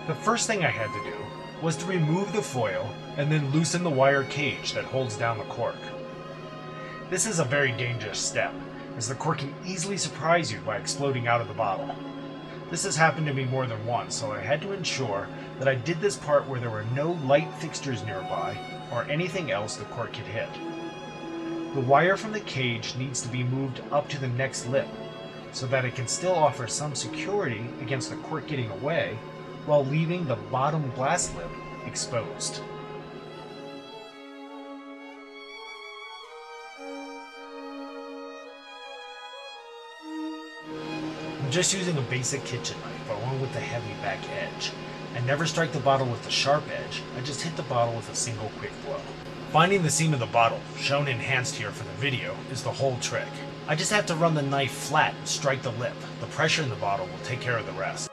The first thing I had to do was to remove the foil and then loosen the wire cage that holds down the cork. This is a very dangerous step, as the cork can easily surprise you by exploding out of the bottle. This has happened to me more than once, so I had to ensure that I did this part where there were no light fixtures nearby or anything else the cork could hit. The wire from the cage needs to be moved up to the next lip, so that it can still offer some security against the cork getting away while leaving the bottom glass lip exposed. I'm just using a basic kitchen knife along with the heavy back edge. I never strike the bottle with the sharp edge, I just hit the bottle with a single quick blow. Finding the seam of the bottle, shown enhanced here for the video, is the whole trick. I just have to run the knife flat and strike the lip. The pressure in the bottle will take care of the rest.